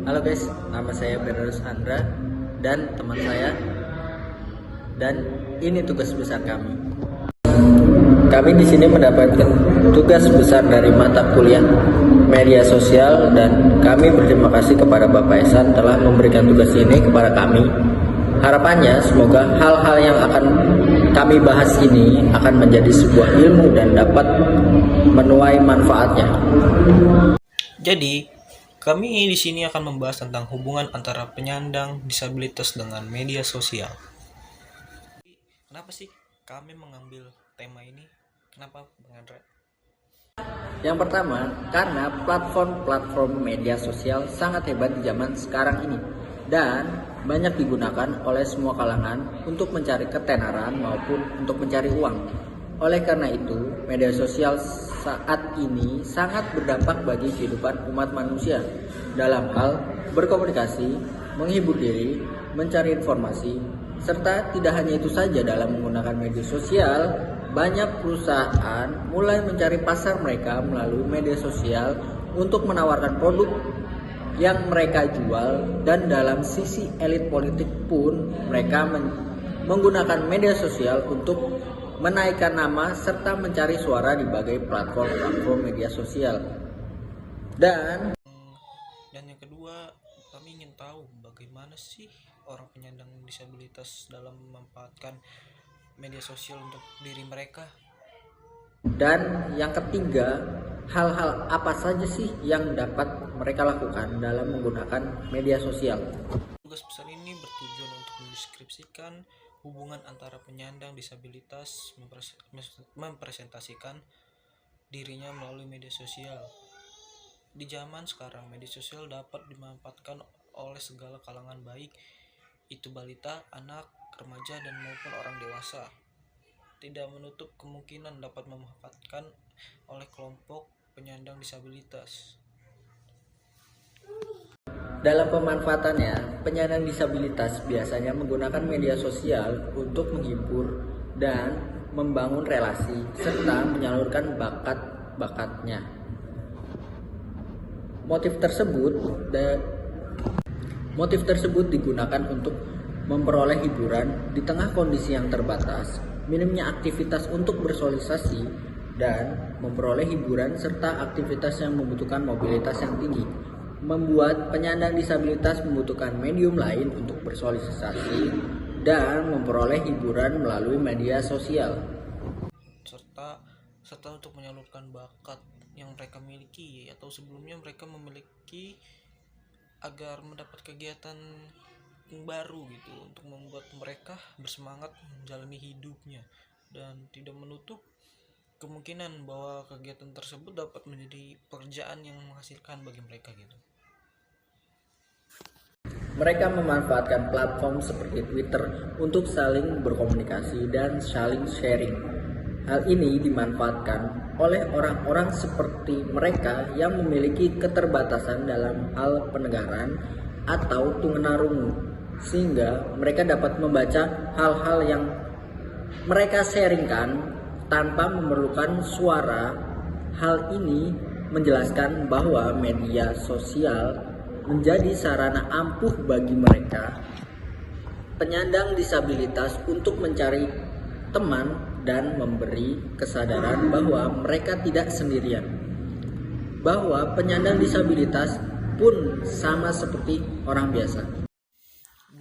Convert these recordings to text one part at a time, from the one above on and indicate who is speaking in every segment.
Speaker 1: Halo guys, nama saya Berus Andra dan teman saya, dan ini tugas besar kami. Kami di sini mendapatkan tugas besar dari mata kuliah media sosial dan kami berterima kasih kepada Bapak Esan telah memberikan tugas ini kepada kami. Harapannya semoga hal-hal yang akan kami bahas ini akan menjadi sebuah ilmu dan dapat menuai manfaatnya.
Speaker 2: Jadi, kami di sini akan membahas tentang hubungan antara penyandang disabilitas dengan media sosial. Kenapa sih kami mengambil tema ini? Kenapa, Bang Andra?
Speaker 1: Yang pertama, karena platform-platform media sosial sangat hebat di zaman sekarang ini dan banyak digunakan oleh semua kalangan untuk mencari ketenaran maupun untuk mencari uang. Oleh karena itu, media sosial saat ini sangat berdampak bagi kehidupan umat manusia dalam hal berkomunikasi, menghibur diri, mencari informasi, serta tidak hanya itu saja. Dalam menggunakan media sosial, banyak perusahaan mulai mencari pasar mereka melalui media sosial untuk menawarkan produk yang mereka jual, dan dalam sisi elit politik pun mereka menggunakan media sosial untuk menaikkan nama serta mencari suara di berbagai platform media sosial. Dan
Speaker 2: yang kedua, kami ingin tahu bagaimana sih orang penyandang disabilitas dalam memanfaatkan media sosial untuk diri mereka.
Speaker 1: Dan yang ketiga, hal-hal apa saja sih yang dapat mereka lakukan dalam menggunakan media sosial.
Speaker 2: Tugas besar ini bertujuan untuk mendeskripsikan hubungan antara penyandang disabilitas mempresentasikan dirinya melalui media sosial. Di zaman sekarang, media sosial dapat dimanfaatkan oleh segala kalangan, baik itu balita, anak, remaja, dan maupun orang dewasa. Tidak menutup kemungkinan dapat memanfaatkan oleh kelompok penyandang disabilitas.
Speaker 1: Dalam pemanfaatannya, penyandang disabilitas biasanya menggunakan media sosial untuk menghibur dan membangun relasi serta menyalurkan bakat-bakatnya. Motif tersebut digunakan untuk memperoleh hiburan di tengah kondisi yang terbatas, minimnya aktivitas untuk bersosialisasi, dan memperoleh hiburan serta aktivitas yang membutuhkan mobilitas yang tinggi, membuat penyandang disabilitas membutuhkan medium lain untuk bersosialisasi dan memperoleh hiburan melalui media sosial.
Speaker 2: Serta untuk menyalurkan bakat yang mereka miliki atau sebelumnya mereka memiliki, agar mendapat kegiatan yang baru gitu untuk membuat mereka bersemangat menjalani hidupnya, dan tidak menutup kemungkinan bahwa kegiatan tersebut dapat menjadi pekerjaan yang menghasilkan bagi mereka gitu.
Speaker 1: Mereka memanfaatkan platform seperti Twitter untuk saling berkomunikasi dan saling sharing. Hal ini dimanfaatkan oleh orang-orang seperti mereka yang memiliki keterbatasan dalam hal pendengaran atau tunarungu, sehingga mereka dapat membaca hal-hal yang mereka sharingkan tanpa memerlukan suara. Hal ini menjelaskan bahwa media sosial menjadi sarana ampuh bagi mereka penyandang disabilitas untuk mencari teman dan memberi kesadaran bahwa mereka tidak sendirian, bahwa penyandang disabilitas pun sama seperti orang biasa.
Speaker 2: 2.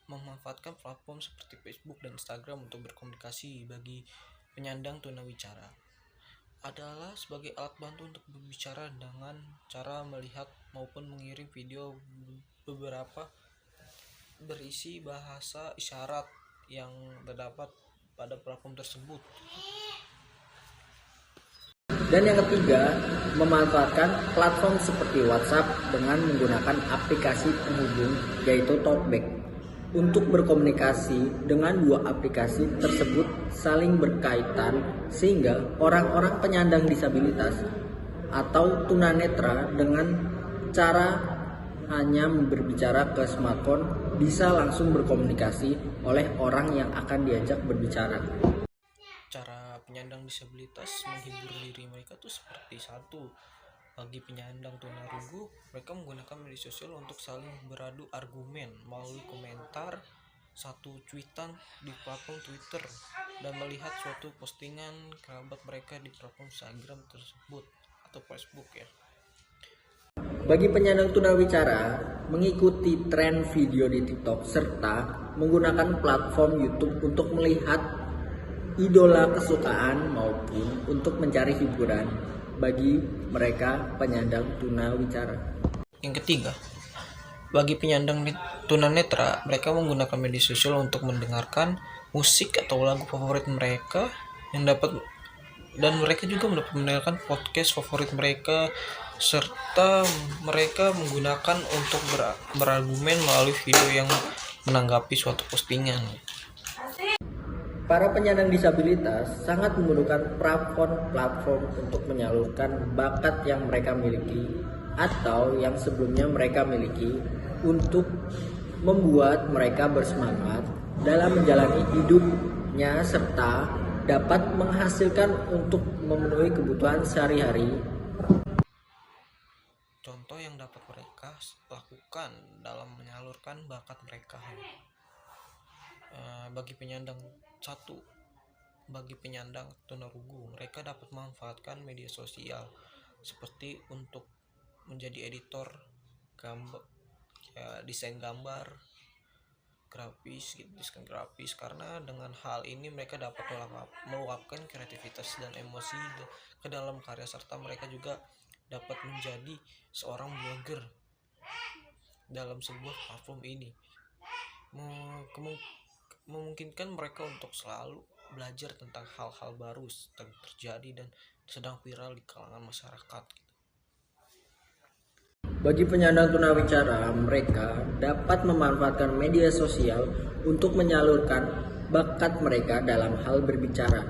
Speaker 2: Memanfaatkan platform seperti Facebook dan Instagram untuk berkomunikasi bagi penyandang tunawicara adalah sebagai alat bantu untuk berbicara dengan cara melihat maupun mengirim video beberapa berisi bahasa isyarat yang terdapat pada platform tersebut.
Speaker 1: Dan yang ketiga, memanfaatkan platform seperti WhatsApp dengan menggunakan aplikasi penghubung yaitu Talkback untuk berkomunikasi. Dengan dua aplikasi tersebut saling berkaitan sehingga orang-orang penyandang disabilitas atau tunanetra dengan cara hanya berbicara ke smartphone bisa langsung berkomunikasi oleh orang yang akan diajak berbicara.
Speaker 2: Cara penyandang disabilitas menghibur diri mereka tuh seperti satu, Bagi penyandang tunarungu, mereka menggunakan media sosial untuk saling beradu argumen melalui komentar satu tweetan di platform Twitter dan melihat suatu postingan kerabat mereka di platform Instagram tersebut atau Facebook ya.
Speaker 1: Bagi penyandang tunawicara, mengikuti tren video di TikTok serta menggunakan platform YouTube untuk melihat idola kesukaan maupun untuk mencari hiburan bagi mereka penyandang tunawicara.
Speaker 2: Yang ketiga, bagi penyandang tunanetra, mereka menggunakan media sosial untuk mendengarkan musik atau lagu favorit mereka yang dapat, dan mereka juga dapat mendengarkan podcast favorit mereka, serta mereka menggunakan untuk berargumen melalui video yang menanggapi suatu postingan.
Speaker 1: Para penyandang disabilitas sangat membutuhkan platform untuk menyalurkan bakat yang mereka miliki atau yang sebelumnya mereka miliki untuk membuat mereka bersemangat dalam menjalani hidupnya serta dapat menghasilkan untuk memenuhi kebutuhan sehari-hari.
Speaker 2: Contoh yang dapat mereka lakukan dalam menyalurkan bakat mereka. Bagi penyandang tunarungu, mereka dapat memanfaatkan media sosial seperti untuk menjadi editor gambar, desain gambar, desain grafis, karena dengan hal ini mereka dapat meluapkan kreativitas dan emosi ke dalam karya, serta mereka juga dapat menjadi seorang blogger dalam sebuah platform ini. Memungkinkan mereka untuk selalu belajar tentang hal-hal baru yang terjadi dan sedang viral di kalangan masyarakat.
Speaker 1: Bagi penyandang tunawicara, mereka dapat memanfaatkan media sosial untuk menyalurkan bakat mereka dalam hal berbicara.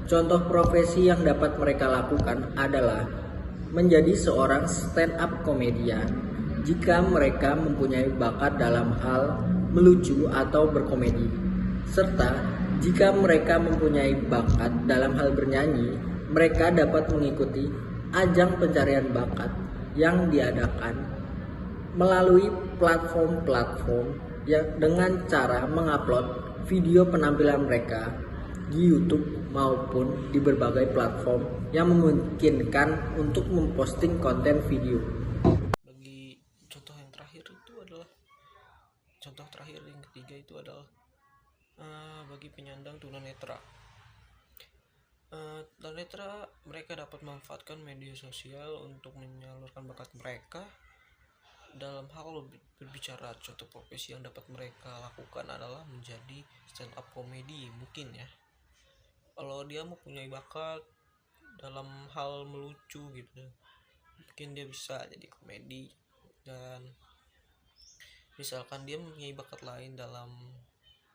Speaker 1: Contoh profesi yang dapat mereka lakukan adalah menjadi seorang stand-up komedian jika mereka mempunyai bakat dalam hal melucu atau berkomedi, serta jika mereka mempunyai bakat dalam hal bernyanyi, mereka dapat mengikuti ajang pencarian bakat yang diadakan melalui platform yang dengan cara mengupload video penampilan mereka di YouTube maupun di berbagai platform yang memungkinkan untuk memposting konten video.
Speaker 2: Bagi contoh terakhir yang ketiga itu adalah bagi penyandang tunanetra. Tunanetra, mereka dapat memanfaatkan media sosial untuk menyalurkan bakat mereka dalam hal berbicara. Contoh profesi yang dapat mereka lakukan adalah menjadi stand up komedi, mungkin ya. Kalau dia mempunyai bakat dalam hal melucu gitu, mungkin dia bisa jadi komedi. Dan misalkan dia mempunyai bakat lain dalam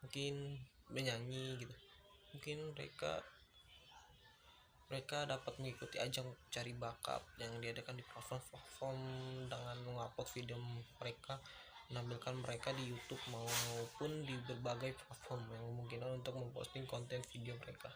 Speaker 2: mungkin menyanyi gitu, mungkin mereka dapat mengikuti ajang cari bakat yang diadakan di platform dengan mengupload video mereka, menampilkan mereka di YouTube maupun di berbagai platform yang memungkinkan untuk memposting konten video mereka.